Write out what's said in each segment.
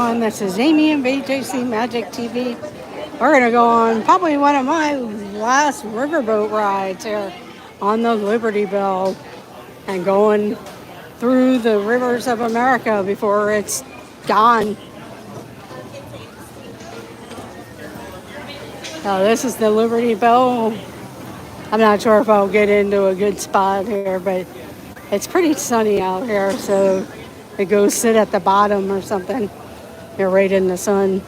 everyone. This is Amy and BJC Magic TV. We're going to go on probably one of my last riverboat rides here on the Liberty Belle and going through the rivers of America before it's gone. Now, this is the Liberty Belle. I'm not sure if I'll get into a good spot here, but it's pretty sunny out here, so it goes sit at the bottom or something. You're right in the sun.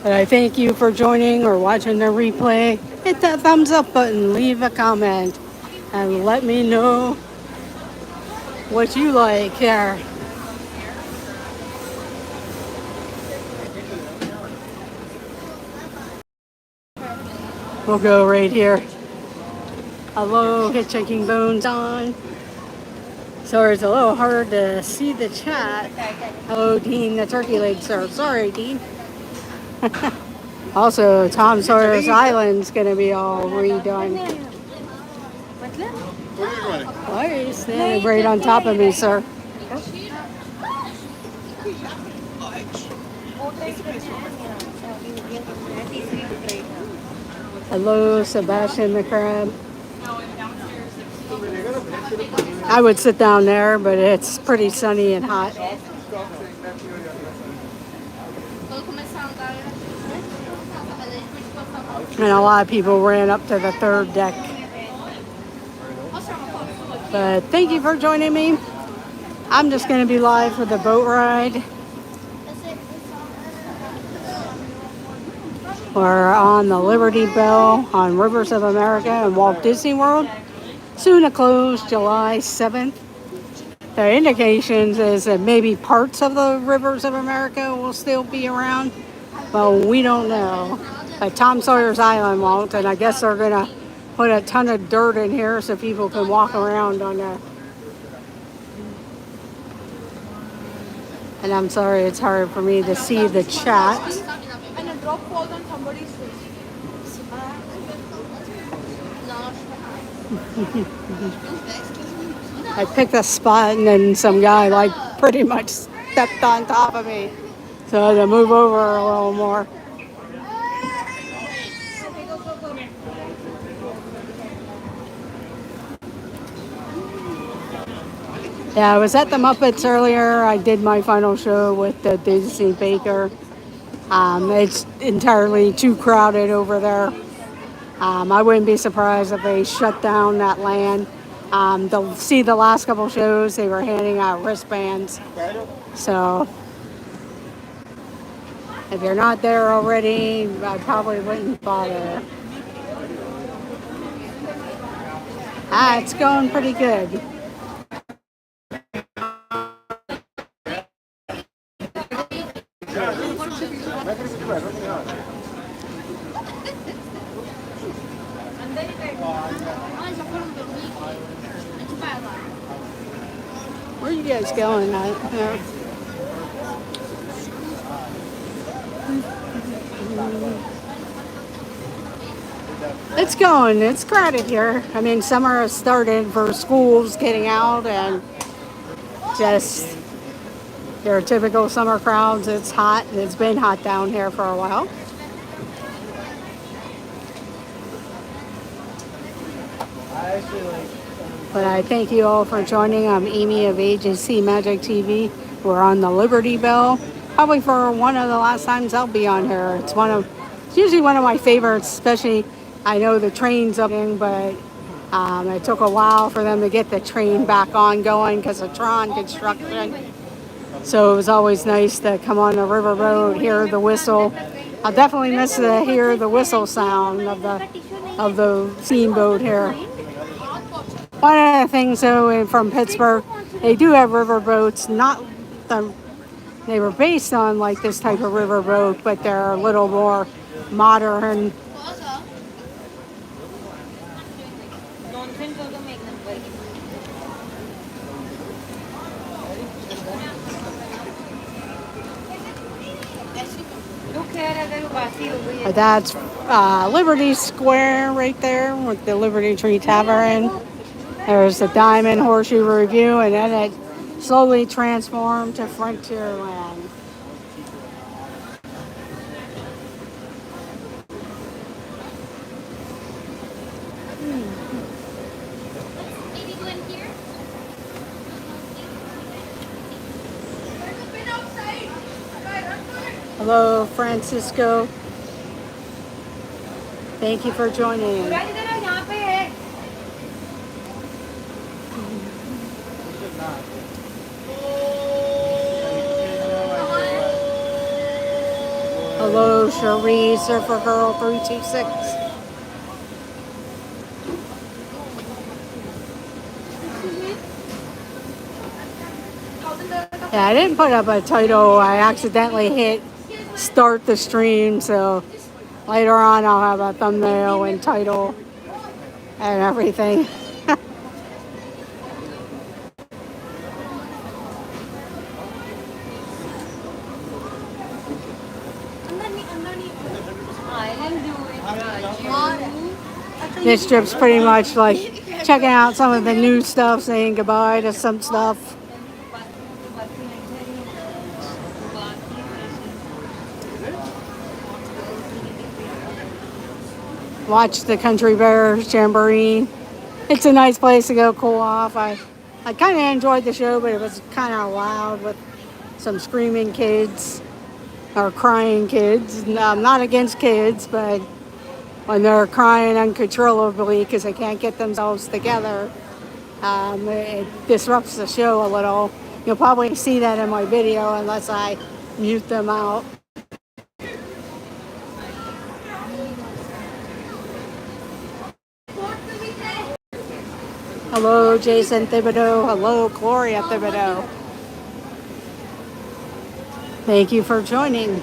But I thank you for joining or watching the replay. Hit that thumbs up button, leave a comment, and let me know what you like here. We'll go right here. Hello, hitchhiking bones on. Sorry, it's a little hard to see the chat. Hello, Dean, the turkey leg, sir. Sorry, Dean. Also, Tom Sawyer's Island's going to be all redone. Why are you standing right on top of me, sir? Hello, Sebastian the Crab. I would sit down there, but it's pretty sunny and hot. And a lot of people ran up to the third deck. But thank you for joining me. I'm just going to be live for the boat ride. We're on the Liberty Belle on Rivers of America and Walt Disney World. Soon to close, July 7th. The indications is that maybe parts of the Rivers of America will still be around, but we don't know. But Tom Sawyer's Island won't, and I guess they're going to put a ton of dirt in here so people can walk around on there. And I'm sorry, it's hard for me to see the chat. I picked a spot and then some guy like pretty much stepped on top of me. So I had to move over a little more. Yeah, I was at the Muppets earlier. I did my final show with the Disney Baker. It's entirely too crowded over there. I wouldn't be surprised if they shut down that land. They'll see the last couple shows, they were handing out wristbands. So if you're not there already, I probably wouldn't bother. It's going pretty good. Where are you guys going? It's going. It's crowded here. I mean, summer has started for schools getting out and just your typical summer crowds. It's hot. It's been hot down here for a while. But I thank you all for joining. I'm Amy of Agency Magic TV. We're on the Liberty Belle. Probably for one of the last times I'll be on here. It's usually one of my favorites, especially I know the train's up, but it took a while for them to get the train back on going because of Tron construction. So it was always nice to come on the riverboat, hear the whistle. I'll definitely miss to hear the whistle sound of the steamboat here. One of the things, though, from Pittsburgh, they do have riverboats. They were based on like this type of riverboat, but they're a little more modern. That's Liberty Square right there with the Liberty Tree Tavern. There's the Diamond Horseshoe Review, and then it slowly transform to Frontierland. Hello, Francisco. Thank you for joining. Hello, Cherie, Surfer Girl 326. Yeah, I didn't put up a title. I accidentally hit start the stream, so later on I'll have a thumbnail and title and everything. This trip's pretty much like checking out some of the new stuff, saying goodbye to some stuff. Watch the Country Bears Jamboree. It's a nice place to go cool off. I kind of enjoyed the show, but it was kind of loud with some screaming kids or crying kids. No, I'm not against kids, but when they're crying uncontrollably because they can't get themselves together, it disrupts the show a little. You'll probably see that in my video unless I mute them out. Hello, Jason Thibodeau. Hello, Gloria Thibodeau. Thank you for joining.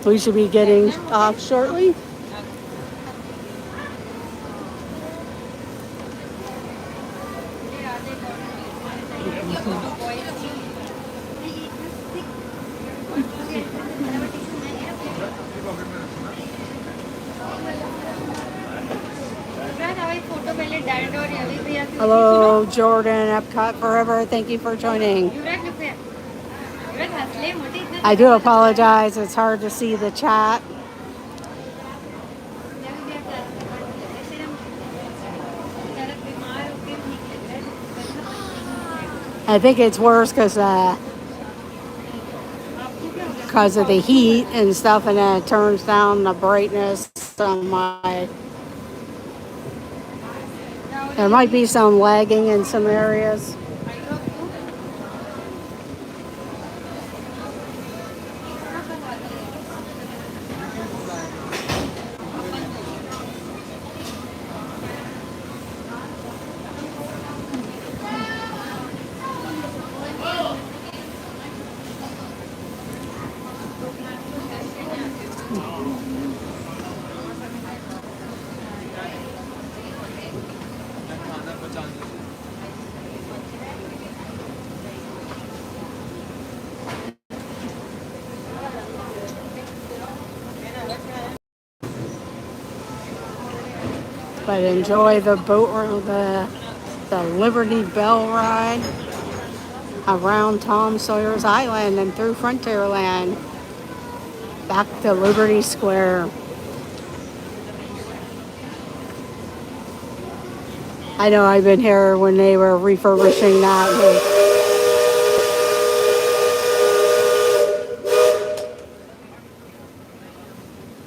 We should be getting off shortly. Hello, Jordan, Epcot Forever. Thank you for joining. I do apologize. It's hard to see the chat. I think it's worse because of the heat and stuff, and then it turns down the brightness on my. There might be some lagging in some areas. But enjoy the boat or the Liberty Belle ride around Tom Sawyer's Island and through Frontierland back to Liberty Square. I know I've been here when they were refurbishing that.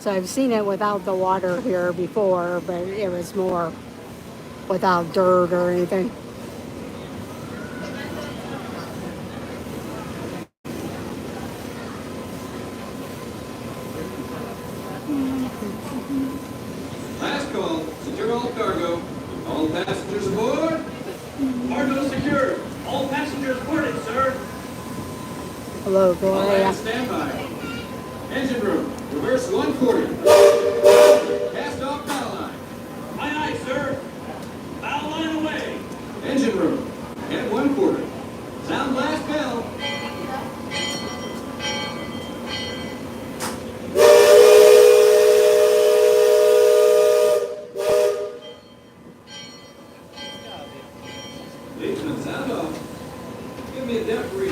So I've seen it without the water here before, but it was more without dirt or anything. Last call, secure all cargo. All passengers aboard. Cargo secured. All passengers boarded, sir. Hello, All Gloria. hands standby. Engine room, reverse 140. Cast off bow line. Aye, aye, sir. Bow line away. Engine room, at 140. Sound blast bell. Leadsman, sound off. Give me a depth reading.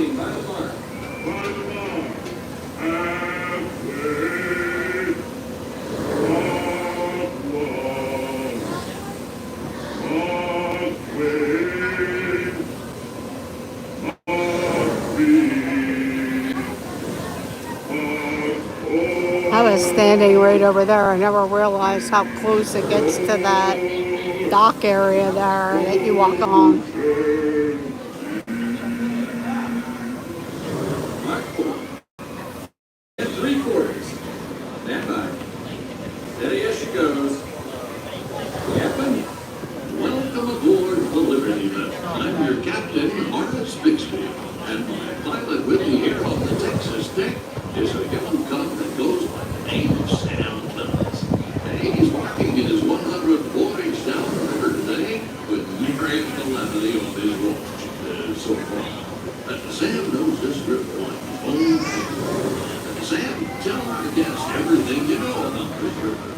I was standing right over there. I never realized how close it gets to that dock area there that you walk along. Mark 4 and 3/4. Stand by. Steady as she goes. Captain, welcome aboard the Liberty Belle. I'm your captain, Horace Bixby, and my pilot with me here on the Texas deck is a young cub that goes by the name of Sam Clemens. And he's marking his 100th voyage down the river today with great calamity on his watch so far. Sam knows this river like his own hand. Sam, tell our guests everything you know about this river.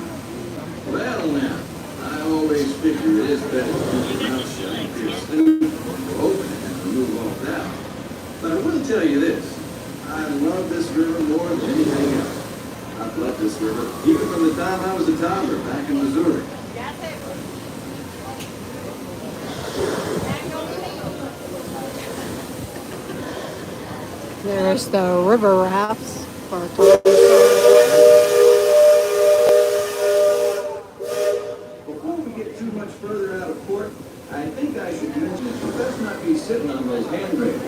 Well, now, I always figure it is better to keep your mouth shut if you're stupid or open it and move off that. But I will tell you this. I love this river more than anything else. I've loved this river even from the time I was a toddler back in Missouri. There's the river rafts for Before we get too much further out of port, I think I should mention that you best not be sitting on those handrails.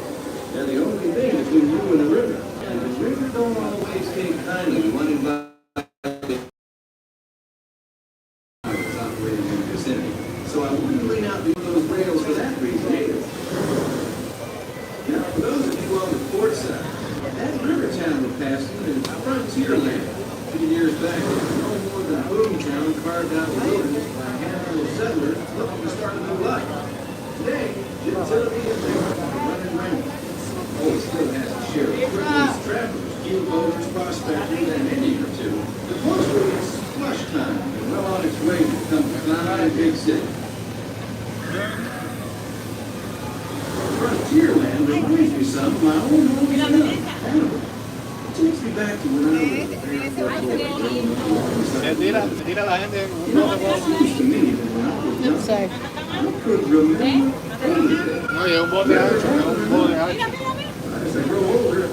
They're the only thing between you and the river. And the river don't always take kindly to running by that's operating in the vicinity. So I wouldn't lean out to those rails for that reason either. Now, for those of you on the port side, that river town we're passing is frontier land. A few years back, it was no more than a boom town carved out of the wilderness by a handful of settlers looking to start a new life. Today, utility is there, running rain. Oh, it still has a share of privileged travelers, keel boaters, prospectors, and Indian or two. But mostly it's flush time and well on its way to become a fine big city. Frontier land reminds me some of my own hometown, Hannibal. It takes me back to when I was a very Se tira la gente. You know, it seems to me that when I was young, Sorry. I could remember anything. No, y es un bote ancho, es un bote ancho. As I grow older, I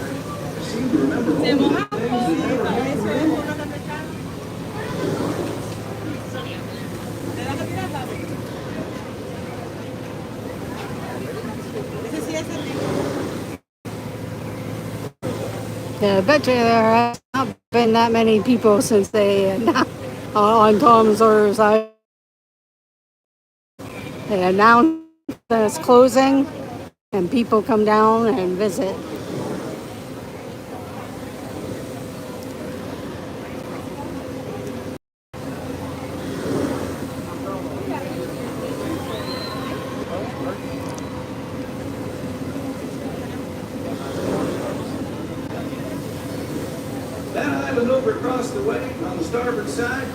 seem to remember all the things that never happened anymore. Yeah, I bet you there has not been that many people since they on Tom Sawyer's side. They announced that it's closing, and people come down and visit. That island over across the way on the starboard side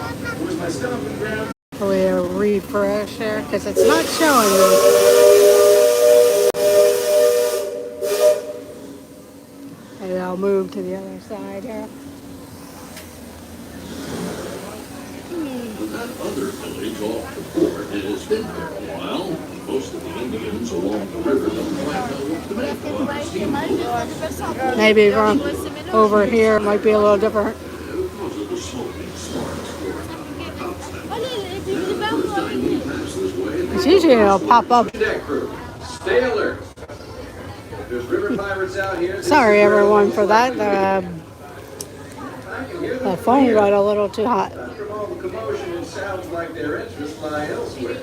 was my stomping ground. We'll refresh here because it's not showing me. And I'll move to the other side here. That other village off the port has been there a while. Most of the Indians along the river don't quite know what to make of our steamboat. Maybe from over here it might be a little different. Because of the smoking sparks pouring out of our house. The first time we pass this way, It's usually it'll pop up. Deck crew, stay alert. There's river pirates out here. Sorry everyone for that. I can hear them The from phone here. got a little too hot. From all the commotion, it sounds like their interests lie elsewhere.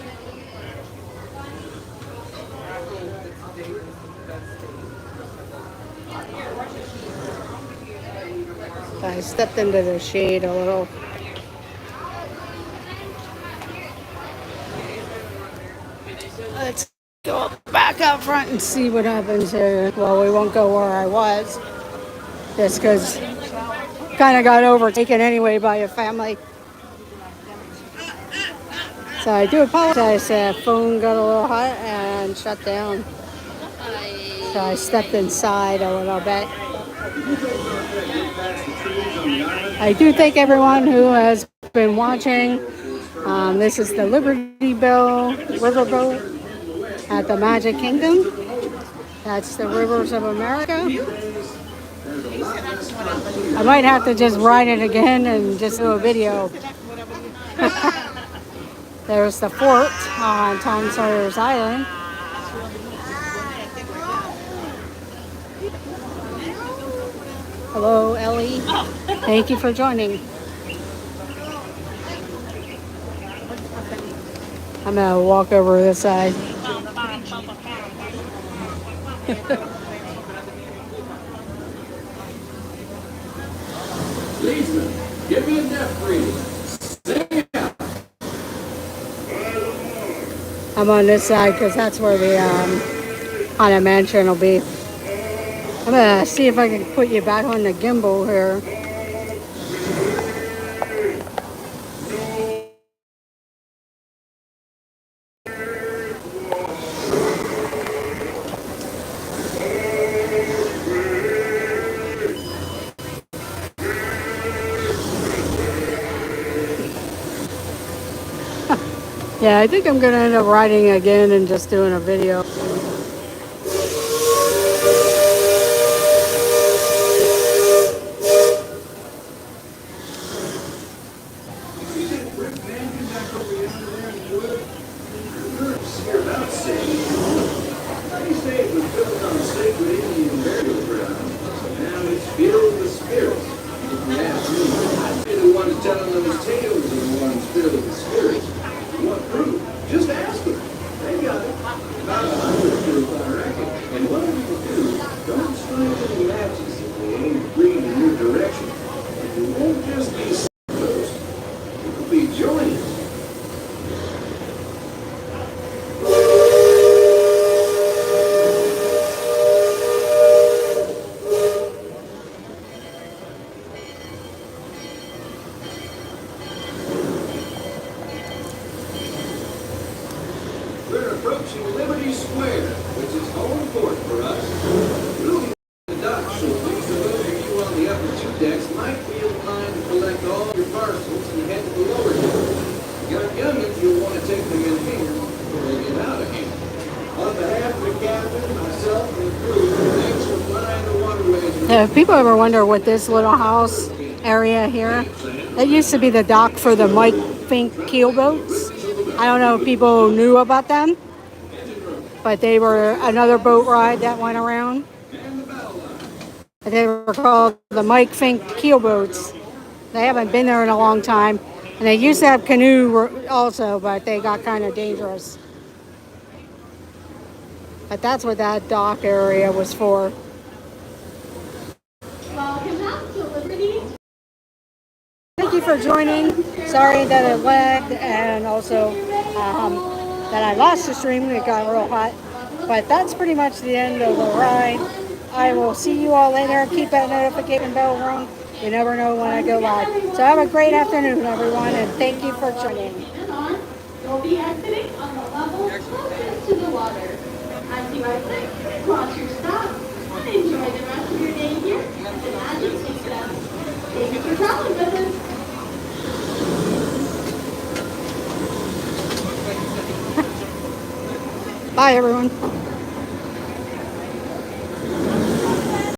I stepped into the shade a little. Let's go back out front and see what happens here. Well, we won't go where I was, just because kind of got overtaken anyway by a family. So I do apologize. The phone got a little hot and shut down. So I stepped inside a little bit. I do thank everyone who has been watching. This is the Liberty Belle Riverboat at the Magic Kingdom. That's the rivers of America. I might have to just ride it again and just do a video. There's the fort on Tom Sawyer's Island. Hello, Ellie. Thank you for joining. I'm gonna walk over this side. Leadsman, give me a depth reading. I'm on this side because that's where the Haunted Mansion will be. I'm gonna see if I can put you back on the gimbal here. Yeah, I think I'm gonna end up riding again and just doing a video. They say it was built on sacred Indian burial ground. Now it's filled with spirits. If you ask me, I'd be the one telling those tales are the ones filled with spirits. What proof? Just ask them. They got it. About 100 proof, I reckon. And what do? Don't strike any matches if they ain't breathing in your direction. It won't just be signposts. It'll be joiners. We're approaching Liberty Square, which is home port for us. We'll be the dock shortly, so those of you on the upper two decks might be inclined to collect all your parcels and head to the lower deck. If you got youngins, you'll want to take them in here before they get out of here. On behalf of the captain, myself, and the crew, thanks for flying the waterways. Yeah, if people ever wonder what this little house area here, it used to be the dock for the Mike Fink keel boats. I don't know if people knew about them, but they were another boat ride that went around. They were called the Mike Fink keel boats. They haven't been there in a long time, and they used to have canoe also, but they got kind of dangerous. But that's what that dock area was for. Welcome back to Liberty. Thank you for joining. Sorry that it lagged, and also that I lost the stream. It got real hot. But that's pretty much the end of the ride. I will see you all later. Keep that notification bell rung. You never know when I go live. So have a great afternoon, everyone, and thank you for joining. You'll be exiting on the level closest to the water. As you exit, watch your stop and enjoy the rest of your day here at the Magic Kingdom. Thank you for traveling with us. Bye, everyone.